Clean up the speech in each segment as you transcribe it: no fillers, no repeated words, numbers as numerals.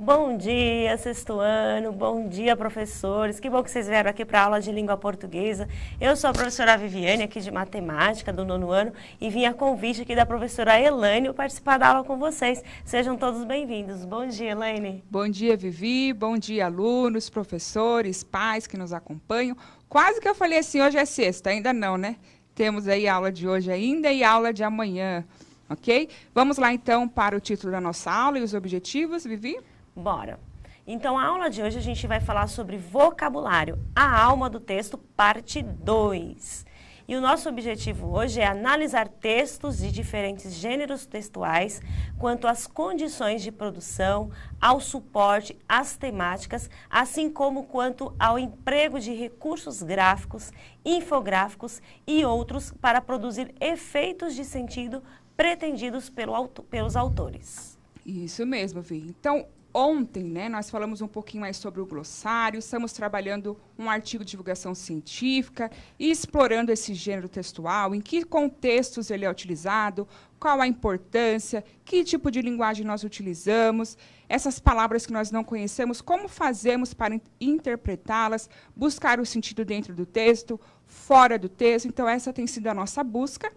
Bom dia, sexto ano, bom dia, professores. Que bom que vocês vieram aqui para a aula de língua portuguesa. Eu sou a professora Viviane, aqui de matemática, do nono ano, e vim a convite aqui da professora Elaine participar da aula com vocês. Sejam todos bem-vindos. Bom dia, Elaine. Bom dia, Vivi. Bom dia, alunos, professores, pais que nos acompanham. Quase que eu falei assim, hoje é sexta, ainda não, né? Temos aí a aula de hoje ainda e a aula de amanhã, ok? Vamos lá, então, para o título da nossa aula e os objetivos, Vivi? Bora! Então, a aula de hoje a gente vai falar sobre vocabulário, a alma do texto, parte 2. E o nosso objetivo hoje é analisar textos de diferentes gêneros textuais quanto às condições de produção, ao suporte, às temáticas, assim como quanto ao emprego de recursos gráficos, infográficos e outros para produzir efeitos de sentido pretendidos pelos autores. Isso mesmo, Vi. Então, ontem, né, nós falamos um pouquinho mais sobre o glossário, estamos trabalhando um artigo de divulgação científica e explorando esse gênero textual, em que contextos ele é utilizado, qual a importância, que tipo de linguagem nós utilizamos, essas palavras que nós não conhecemos, como fazemos para interpretá-las, buscar o sentido dentro do texto, fora do texto. Então, essa tem sido a nossa busca.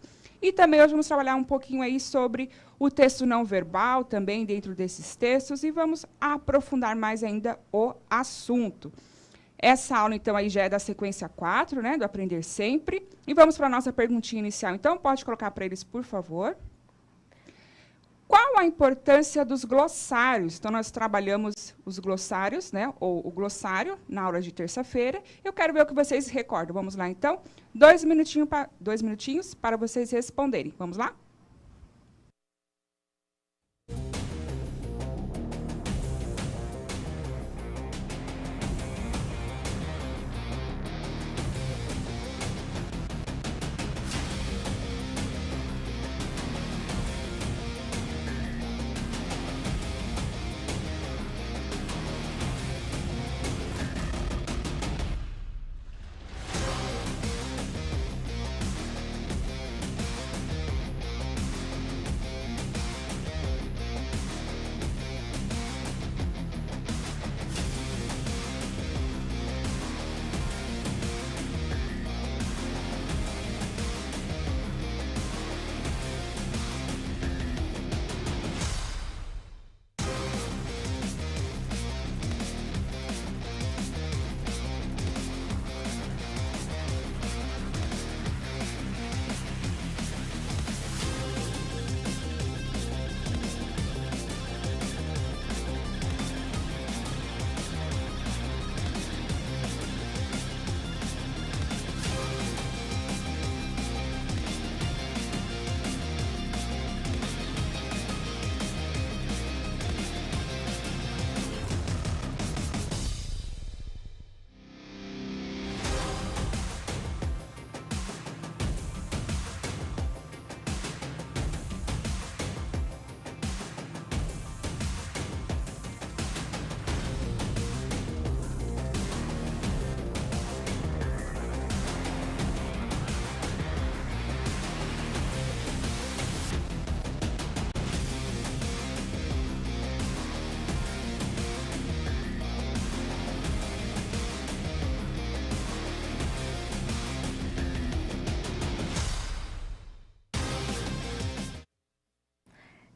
E também hoje vamos trabalhar um pouquinho aí sobre o texto não verbal, também dentro desses textos, e vamos aprofundar mais ainda o assunto. Essa aula, então, aí já é da sequência 4, né, do Aprender Sempre. E vamos para a nossa perguntinha inicial. Então, pode colocar para eles, por favor. Qual a importância dos glossários? Então, nós trabalhamos os glossários, né, ou o glossário, na aula de terça-feira. Eu quero ver o que vocês recordam. Vamos lá, então. 2 minutinhos para vocês responderem. Vamos lá?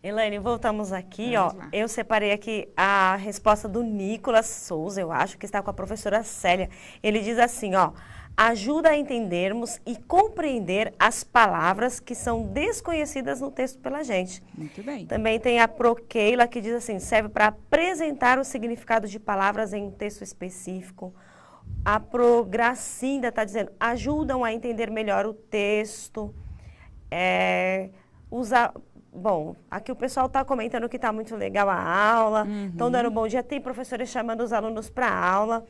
Elaine, voltamos aqui, ó. Eu separei aqui a resposta do Nicolas Souza, eu acho, que está com a professora Célia. Ele diz assim, ó, ajuda a entendermos e compreender as palavras que são desconhecidas no texto pela gente. Muito bem. Também tem a Prokeila, que diz assim, serve para apresentar o significado de palavras em um texto específico. A Progracinda está dizendo, ajudam a entender melhor o texto. Bom, aqui o pessoal está comentando que está muito legal a aula, estão dando um bom dia, tem professores chamando os alunos para a aula,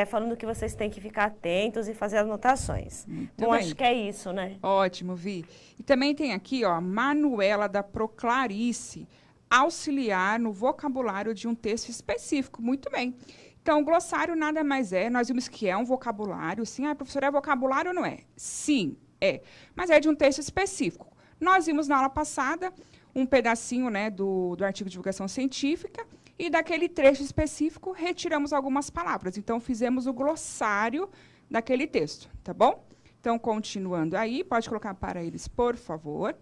falando que vocês têm que ficar atentos e fazer anotações. Bom, acho que é isso, né? Ótimo, Vi. E também tem aqui, ó, a Manuela da Proclarice, auxiliar no vocabulário de um texto específico. Muito bem. Então, o glossário nada mais é, nós vimos que é um vocabulário, sim. Ah, professora, é vocabulário ou não é? Sim, é. Mas é de um texto específico. Nós vimos na aula passada um pedacinho, né, do artigo de divulgação científica e daquele trecho específico retiramos algumas palavras. Então, fizemos o glossário daquele texto, tá bom? Então, continuando aí, pode colocar para eles, por favor.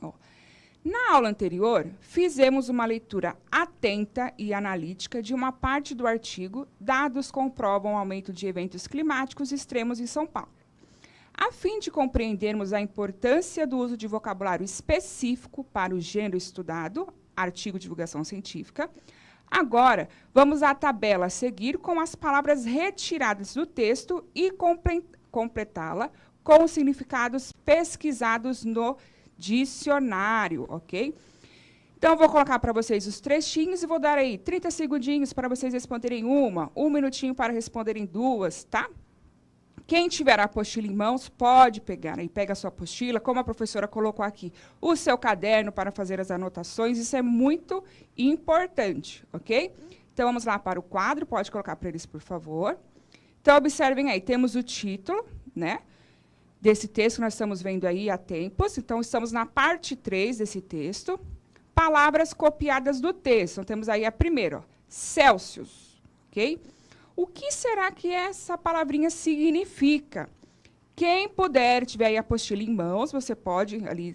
Ó. Na aula anterior, fizemos uma leitura atenta e analítica de uma parte do artigo Dados comprovam o aumento de eventos climáticos extremos em São Paulo. A fim de compreendermos a importância do uso de vocabulário específico para o gênero estudado, artigo de divulgação científica, agora vamos à tabela a seguir com as palavras retiradas do texto e completá-la com os significados pesquisados no dicionário, ok? Então, eu vou colocar para vocês os trechinhos e vou dar aí 30 segundinhos para vocês responderem um minutinho para responderem duas, tá? Quem tiver a apostila em mãos, pode pegar, aí pega a sua apostila, como a professora colocou aqui, o seu caderno para fazer as anotações, isso é muito importante, ok? Então, vamos lá para o quadro, pode colocar para eles, por favor. Então, observem aí, temos o título, né, desse texto que nós estamos vendo aí há tempos, então, estamos na parte 3 desse texto, palavras copiadas do texto, então, temos aí a primeira, ó, Celsius, ok? O que será que essa palavrinha significa? Quem puder, tiver aí a apostila em mãos, você pode ali...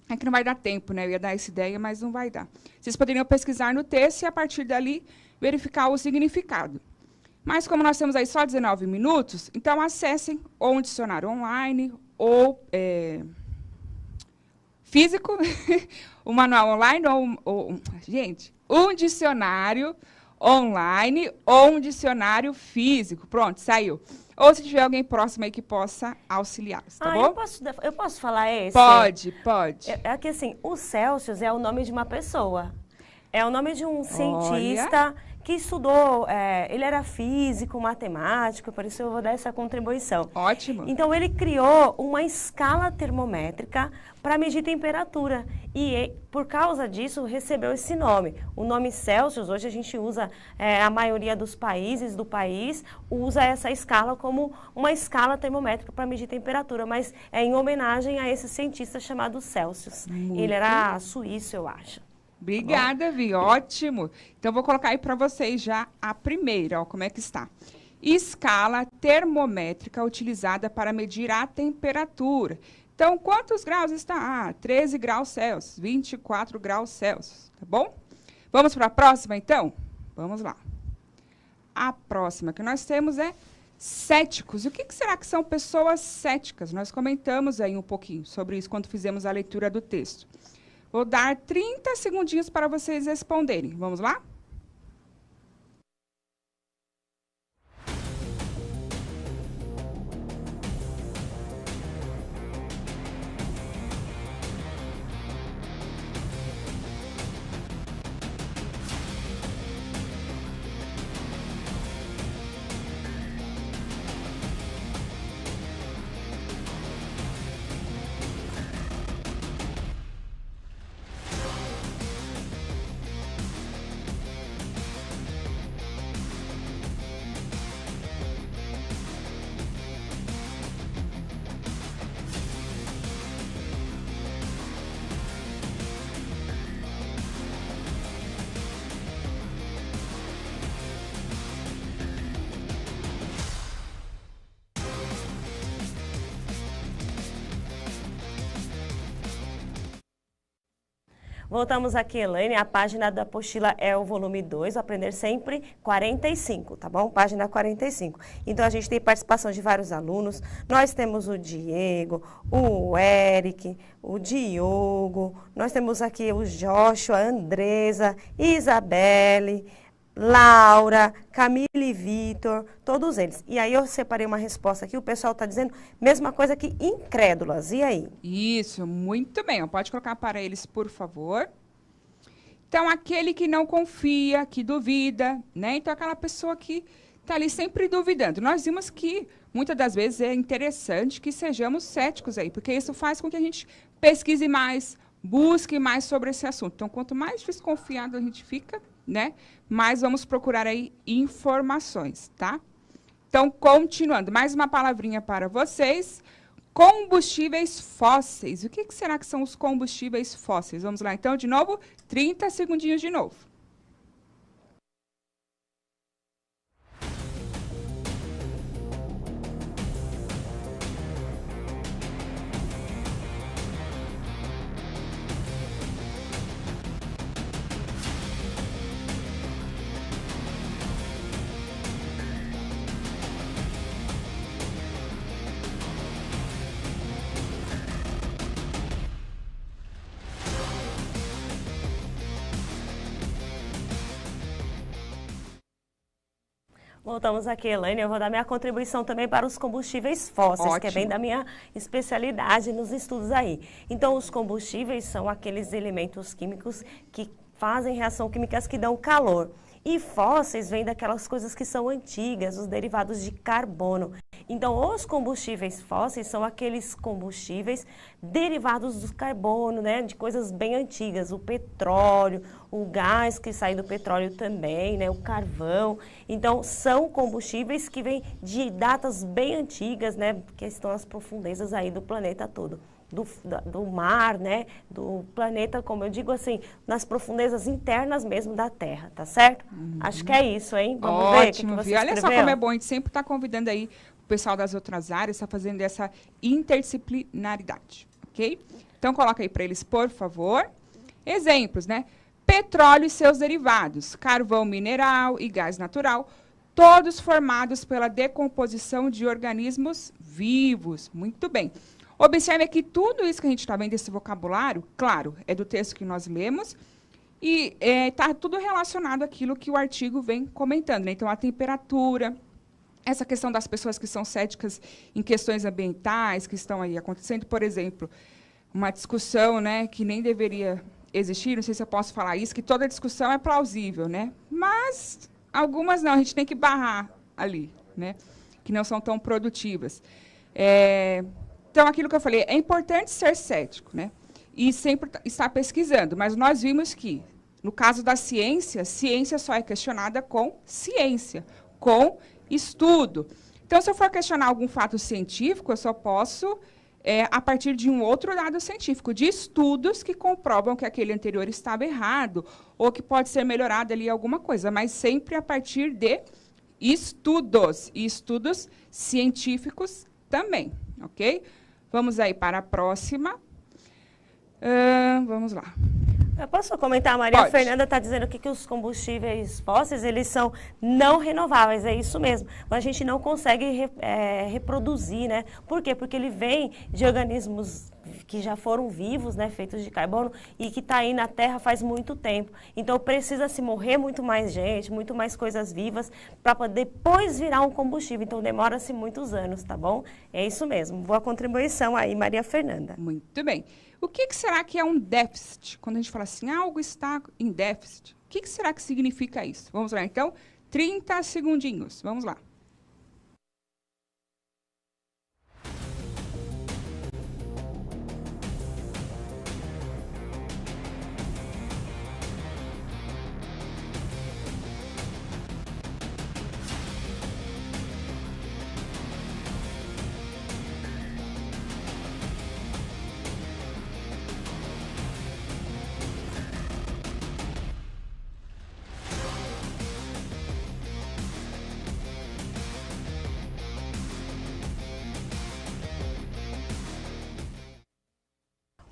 É que não vai dar tempo, né? Eu ia dar essa ideia, mas não vai dar. Vocês poderiam pesquisar no texto e, a partir dali, verificar o significado. Mas, como nós temos aí só 19 minutos, então, acessem ou um dicionário online ou físico, o manual online, gente, um dicionário online ou um dicionário físico. Pronto, saiu. Ou se tiver alguém próximo aí que possa auxiliar, tá bom? Eu posso falar esse? Pode, pode. É que, assim, o Celsius é o nome de uma pessoa. É o nome de um cientista que estudou, ele era físico, matemático, por isso eu vou dar essa contribuição. Ótimo. Então, ele criou uma escala termométrica para medir temperatura. E, por causa disso, recebeu esse nome. O nome Celsius, hoje a gente usa, a maioria dos países do país, usa essa escala como uma escala termométrica para medir temperatura, mas é em homenagem a esse cientista chamado Celsius. Ele era suíço, eu acho. Obrigada, Vi. Ótimo. Então, vou colocar aí para vocês já a primeira, ó, como é que está. Escala termométrica utilizada para medir a temperatura. Então, quantos graus está? 13 graus Celsius, 24 graus Celsius, tá bom? Vamos para a próxima, então? Vamos lá. A próxima que nós temos é céticos. O que será que são pessoas céticas? Nós comentamos aí um pouquinho sobre isso quando fizemos a leitura do texto. Vou dar 30 segundinhos para vocês responderem. Vamos lá? Voltamos aqui, Elaine. A página da apostila é o volume 2, Aprender Sempre, 45, tá bom? Página 45. Então, a gente tem participação de vários alunos. Nós temos o Diego, o Eric, o Diogo. Nós temos aqui o Joshua, a Andresa, Isabelle, Laura, Camille e Vitor, todos eles. E aí eu separei uma resposta aqui, o pessoal está dizendo mesma coisa que incrédulas. E aí? Isso, muito bem. Pode colocar para eles, por favor. Então, aquele que não confia, que duvida, né? Então, aquela pessoa que está ali sempre duvidando. Nós vimos que, muitas das vezes, é interessante que sejamos céticos aí, porque isso faz com que a gente pesquise mais, busque mais sobre esse assunto. Então, quanto mais desconfiado a gente fica, né, mais vamos procurar aí informações, tá? Então, continuando, mais uma palavrinha para vocês. Combustíveis fósseis. O que será que são os combustíveis fósseis? Vamos lá, então, de novo, 30 segundinhos de novo. Voltamos aqui, Elaine. Eu vou dar minha contribuição também para os combustíveis fósseis, Ótimo. que é bem da minha especialidade nos estudos aí. Então, os combustíveis são aqueles elementos químicos que fazem reação químicas que dão calor. E fósseis vêm daquelas coisas que são antigas, os derivados de carbono. Então, os combustíveis fósseis são aqueles combustíveis derivados do carbono, né? De coisas bem antigas, o petróleo, o gás que sai do petróleo também, né? O carvão. Então, são combustíveis que vêm de datas bem antigas, né? Que estão nas profundezas aí do planeta todo. Do mar, né, do planeta, como eu digo assim, nas profundezas internas mesmo da Terra, tá certo? Acho que é isso, hein? Vamos ver o que você escreveu. Olha só como é bom, a gente sempre está convidando aí o pessoal das outras áreas, está fazendo essa interdisciplinaridade, ok? Então, coloca aí para eles, por favor. Exemplos, né? Petróleo e seus derivados, carvão mineral e gás natural, todos formados pela decomposição de organismos vivos. Muito bem. Observe que tudo isso que a gente está vendo, esse vocabulário, claro, é do texto que nós lemos, e está tudo relacionado àquilo que o artigo vem comentando, né? Então, a temperatura, essa questão das pessoas que são céticas em questões ambientais que estão aí acontecendo, por exemplo, uma discussão, né, que nem deveria existir, não sei se eu posso falar isso, que toda discussão é plausível, né? Mas algumas não, a gente tem que barrar ali, né? Que não são tão produtivas. Então, aquilo que eu falei, é importante ser cético, né? E sempre estar pesquisando. Mas nós vimos que, no caso da ciência, ciência só é questionada com ciência, com estudo. Então, se eu for questionar algum fato científico, eu só posso, a partir de um outro dado científico, de estudos que comprovam que aquele anterior estava errado, ou que pode ser melhorado ali alguma coisa, mas sempre a partir de estudos, e estudos científicos também, ok? Vamos aí para a próxima. Vamos lá. Eu posso comentar? A Maria Pode. Fernanda está dizendo aqui que os combustíveis fósseis, eles são não renováveis, é isso mesmo. Mas a gente não consegue reproduzir, né? Por quê? Porque ele vem de organismos que já foram vivos, né? Feitos de carbono e que está aí na Terra faz muito tempo. Então, precisa-se morrer muito mais gente, muito mais coisas vivas, para depois virar um combustível. Então, demora-se muitos anos, tá bom? É isso mesmo. Boa contribuição aí, Maria Fernanda. Muito bem. O que será que é um déficit? Quando a gente fala assim, algo está em déficit, o que será que significa isso? Vamos lá, então, 30 segundinhos. Vamos lá.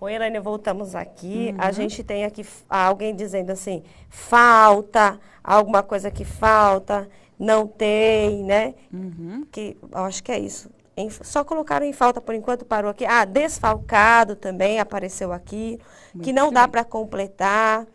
Oi, Elaine, voltamos aqui. A gente tem aqui alguém dizendo assim, falta, alguma coisa que falta, não tem, né? Que, eu acho que é isso. Só colocaram em falta por enquanto, parou aqui. Ah, desfalcado também apareceu aqui, que não dá para completar.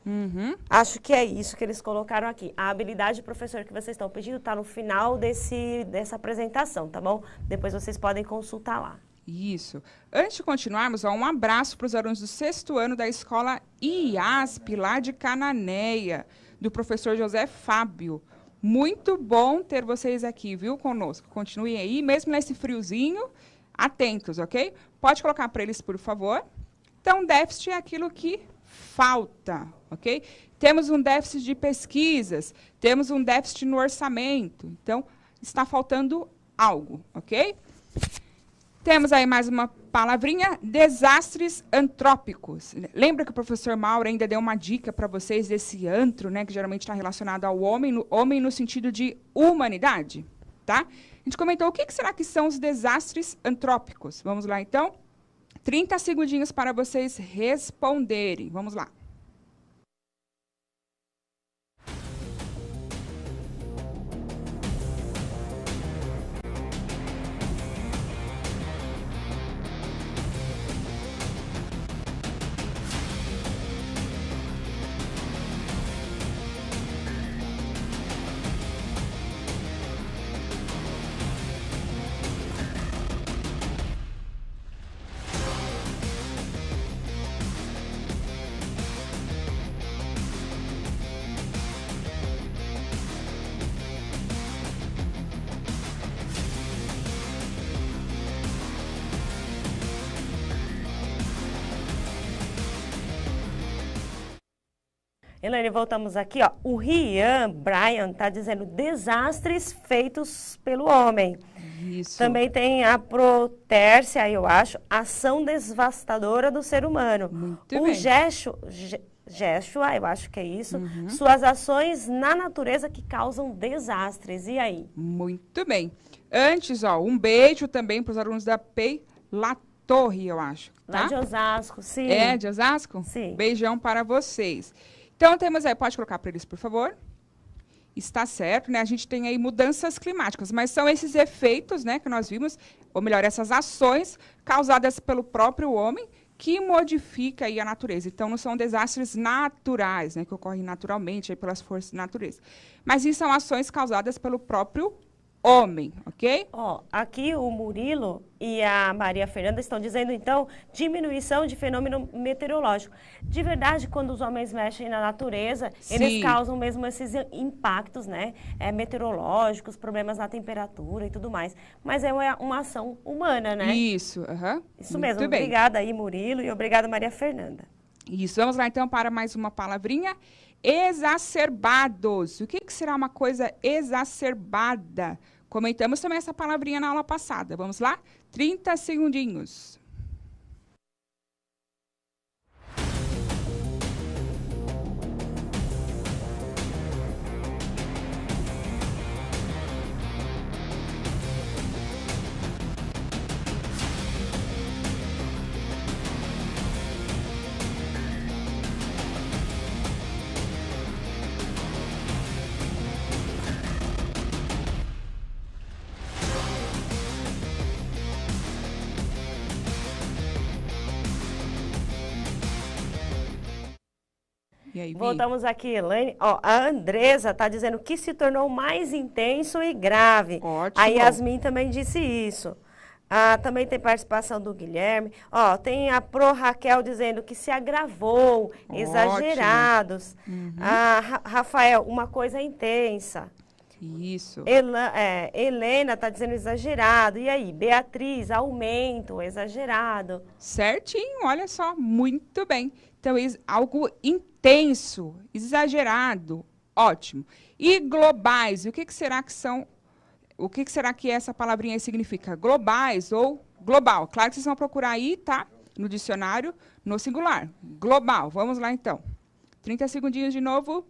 Acho que é isso que eles colocaram aqui. A habilidade, professor, que vocês estão pedindo está no final dessa apresentação, tá bom? Depois vocês podem consultar lá. Isso. Antes de continuarmos, um abraço para os alunos do 6º ano da escola IASP, lá de Cananéia, do professor José Fábio. Muito bom ter vocês aqui, viu, conosco. Continuem aí, mesmo nesse friozinho, atentos, ok? Pode colocar para eles, por favor. Então, déficit é aquilo que falta, ok? Temos um déficit de pesquisas, temos um déficit no orçamento. Então, está faltando algo, ok? Temos aí mais uma palavrinha, desastres antrópicos. Lembra que o professor Mauro ainda deu uma dica para vocês desse antro, né, que geralmente está relacionado ao homem no sentido de humanidade, tá? A gente comentou o que será que são os desastres antrópicos. Vamos lá, então? 30 segundinhos para vocês responderem. Vamos lá. Elaine, voltamos aqui, ó. O Rian Brian está dizendo desastres feitos pelo homem. Isso. Também tem a Protércia, eu acho, ação devastadora do ser humano. Muito o bem. Jeshua, eu acho que é isso, suas ações na natureza que causam desastres. E aí? Muito bem. Antes, ó, um beijo também para os alunos da PEI La Torre, eu acho. Tá? Lá de Osasco, sim. É, de Osasco? Sim. Beijão para vocês. Então, temos aí, pode colocar para eles, por favor? Está certo, né? A gente tem aí mudanças climáticas, mas são esses efeitos, né, que nós vimos, ou melhor, essas ações causadas pelo próprio homem que modifica aí a natureza. Então, não são desastres naturais, né, que ocorrem naturalmente aí pelas forças da natureza. Mas sim são ações causadas pelo próprio homem, ok? Ó, aqui o Murilo e a Maria Fernanda estão dizendo, então, diminuição de fenômeno meteorológico. De verdade, quando os homens mexem na natureza, eles Sim. causam mesmo esses impactos, né? Meteorológicos, problemas na temperatura e tudo mais. Mas é uma ação humana, né? Isso, aham. Isso Muito mesmo. bem. Obrigada aí, Murilo, e obrigada, Maria Fernanda. Isso, vamos lá então para mais uma palavrinha. Exacerbados. O que será uma coisa exacerbada? Comentamos também essa palavrinha na aula passada. Vamos lá? 30 segundinhos. E aí, Vi? Voltamos aqui, Elaine. Ó, a Andresa está dizendo que se tornou mais intenso e grave. Ótimo. A Yasmin também disse isso. Ah, também tem participação do Guilherme. Ó, tem a Pro Raquel dizendo que se agravou, exagerados. Rafael, uma coisa intensa. Isso. Helena está dizendo exagerado. E aí, Beatriz, aumento, exagerado. Certinho, olha só, muito bem. Então, algo intenso, exagerado, ótimo. E globais, o que será que são? O que será que essa palavrinha aí significa? Globais ou global? Claro que vocês vão procurar aí, tá? No dicionário, no singular. Global. Vamos lá, então. 30 segundinhos de novo.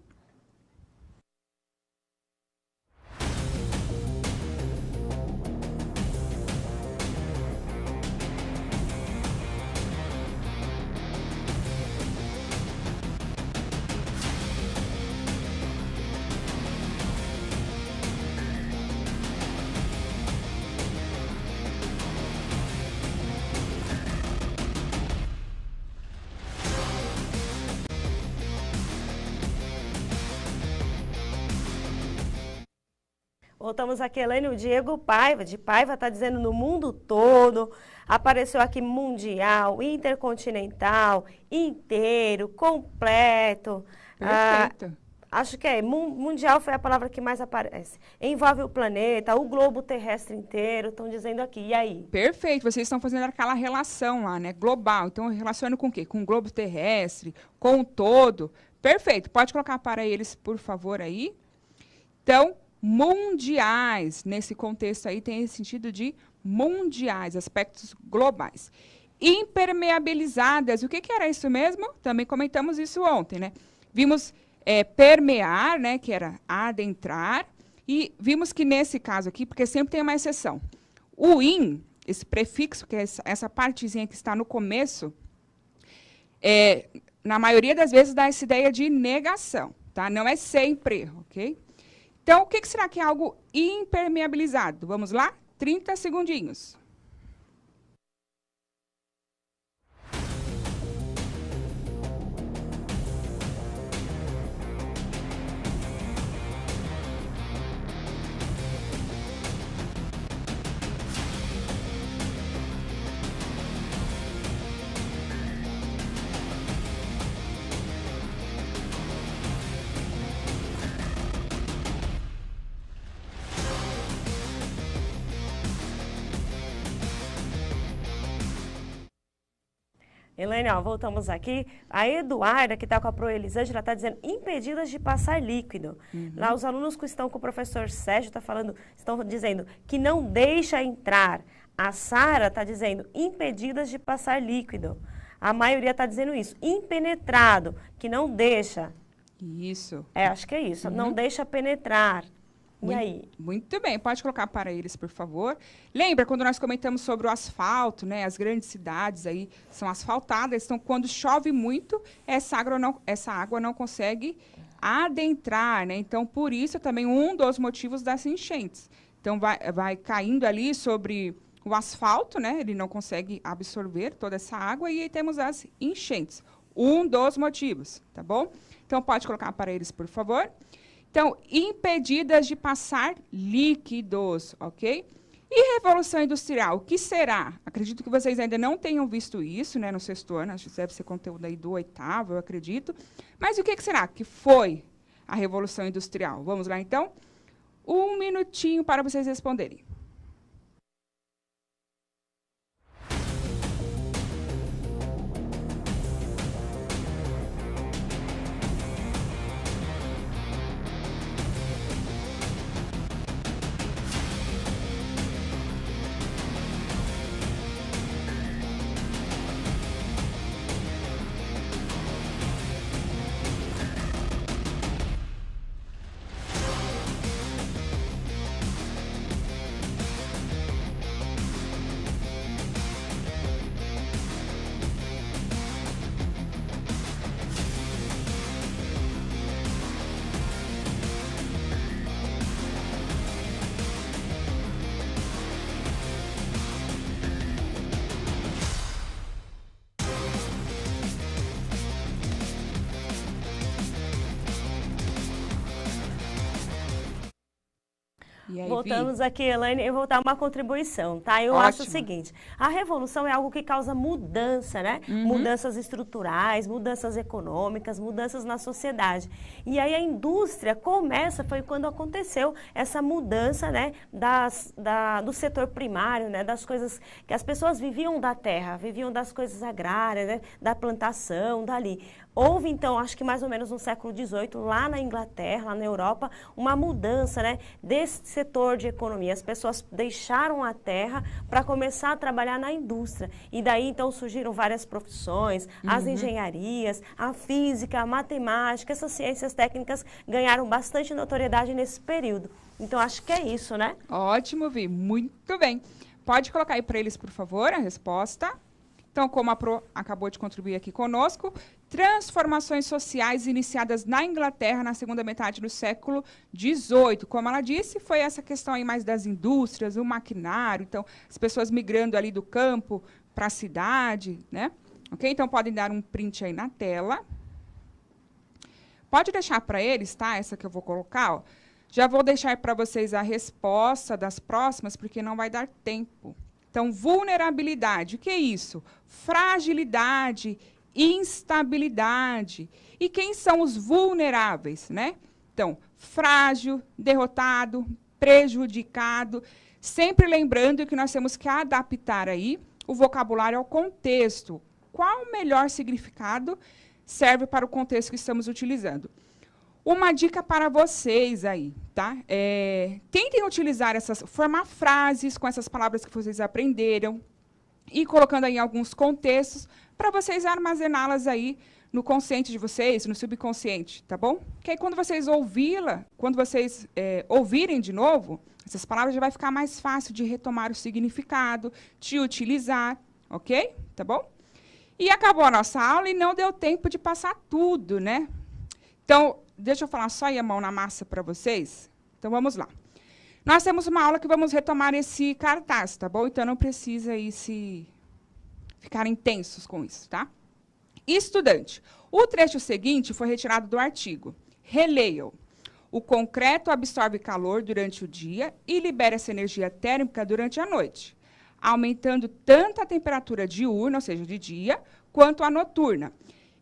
Voltamos aqui, Elaine, o Diego Paiva, de Paiva, está dizendo no mundo todo, apareceu aqui mundial, intercontinental, inteiro, completo. Perfeito. Acho que mundial foi a palavra que mais aparece. Envolve o planeta, o globo terrestre inteiro, estão dizendo aqui. E aí? Perfeito, vocês estão fazendo aquela relação lá, né? Global. Então, relaciona com o quê? Com o globo terrestre, com o todo. Perfeito. Pode colocar para eles, por favor, aí. Então, mundiais, nesse contexto aí, tem esse sentido de mundiais, aspectos globais. Impermeabilizadas, o que era isso mesmo? Também comentamos isso ontem, né? Vimos permear, né, que era adentrar, e vimos que nesse caso aqui, porque sempre tem uma exceção, o in, esse prefixo, que é essa partezinha que está no começo, na maioria das vezes dá essa ideia de negação, tá? Não é sempre, ok? Então, o que será que é algo impermeabilizado? Vamos lá? 30 segundinhos. Elaine, ó, voltamos aqui. A Eduarda, que está com a Proelisângela, está dizendo impedidas de passar líquido. Lá os alunos que estão com o professor Sérgio estão dizendo que não deixa entrar. A Sara está dizendo impedidas de passar líquido. A maioria está dizendo isso. Impenetrado, que não deixa. Isso. Acho que é isso. Não deixa penetrar. E aí? Muito bem, pode colocar para eles, por favor. Lembra quando nós comentamos sobre o asfalto, né? As grandes cidades aí são asfaltadas, então quando chove muito, essa água não consegue adentrar, né? Então, por isso também um dos motivos das enchentes. Então, vai caindo ali sobre o asfalto, né? Ele não consegue absorver toda essa água e aí temos as enchentes. Um dos motivos, tá bom? Então, pode colocar para eles, por favor. Então, impedidas de passar líquidos, ok? E Revolução Industrial, o que será? Acredito que vocês ainda não tenham visto isso, né, no sexto ano, acho que deve ser conteúdo aí do 8º, eu acredito. Mas o que será que foi a Revolução Industrial? Vamos lá, então? 1 minutinho para vocês responderem. Aí, voltamos aqui, Elaine, eu vou dar uma contribuição, tá? Eu acho o seguinte, a revolução é algo que causa mudança, né? Mudanças estruturais, mudanças econômicas, mudanças na sociedade. E aí a indústria foi quando aconteceu essa mudança, né? Do setor primário, né? Das coisas que as pessoas viviam da terra, viviam das coisas agrárias, né? Da plantação, dali. Houve, então, acho que mais ou menos no século XVIII, lá na Inglaterra, lá na Europa, uma mudança, né, desse setor de economia. As pessoas deixaram a terra para começar a trabalhar na indústria. E daí, então, surgiram várias profissões, as engenharias, a física, a matemática, essas ciências técnicas ganharam bastante notoriedade nesse período. Então, acho que é isso, né? Ótimo, Vi. Muito bem. Pode colocar aí para eles, por favor, a resposta. Então, como a Pro acabou de contribuir aqui conosco, transformações sociais iniciadas na Inglaterra na segunda metade do século XVIII. Como ela disse, foi essa questão aí mais das indústrias, o maquinário, então, as pessoas migrando ali do campo para a cidade, né? Ok? Então, podem dar um print aí na tela. Pode deixar para eles, tá? Essa que eu vou colocar, ó. Já vou deixar para vocês a resposta das próximas, porque não vai dar tempo. Então, vulnerabilidade, o que é isso? Fragilidade, instabilidade. E quem são os vulneráveis, né? Então, frágil, derrotado, prejudicado. Sempre lembrando que nós temos que adaptar aí o vocabulário ao contexto. Qual o melhor significado serve para o contexto que estamos utilizando? Uma dica para vocês aí, tá? Tentem utilizar formar frases com essas palavras que vocês aprenderam e colocando aí em alguns contextos para vocês armazená-las aí no consciente de vocês, no subconsciente, tá bom? Que aí quando vocês ouvirem de novo, essas palavras já vai ficar mais fácil de retomar o significado, de utilizar, ok? Tá bom? E acabou a nossa aula e não deu tempo de passar tudo, né? Então, deixa eu falar só ir a mão na massa para vocês. Então, vamos lá. Nós temos uma aula que vamos retomar esse cartaz, tá bom? Então, não precisa aí ficarem tensos com isso, tá? Estudante, o trecho seguinte foi retirado do artigo. Releiam. O concreto absorve calor durante o dia e libera essa energia térmica durante a noite, aumentando tanto a temperatura diurna, ou seja, de dia, quanto a noturna.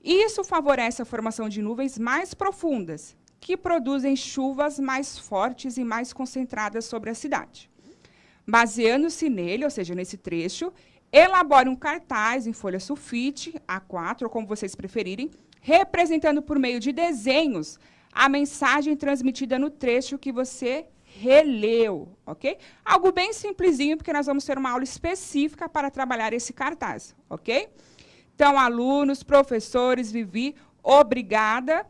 Isso favorece a formação de nuvens mais profundas, que produzem chuvas mais fortes e mais concentradas sobre a cidade. Baseando-se nele, ou seja, nesse trecho, Elabore um cartaz em folha sulfite, A4, ou como vocês preferirem, representando por meio de desenhos a mensagem transmitida no trecho que você releu, ok? Algo bem simplesinho, porque nós vamos ter uma aula específica para trabalhar esse cartaz, ok? Então, alunos, professores, Vivi, obrigada.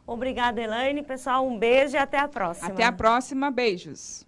Obrigada, Elaine. Pessoal, um beijo e até a próxima. Até a próxima. Beijos.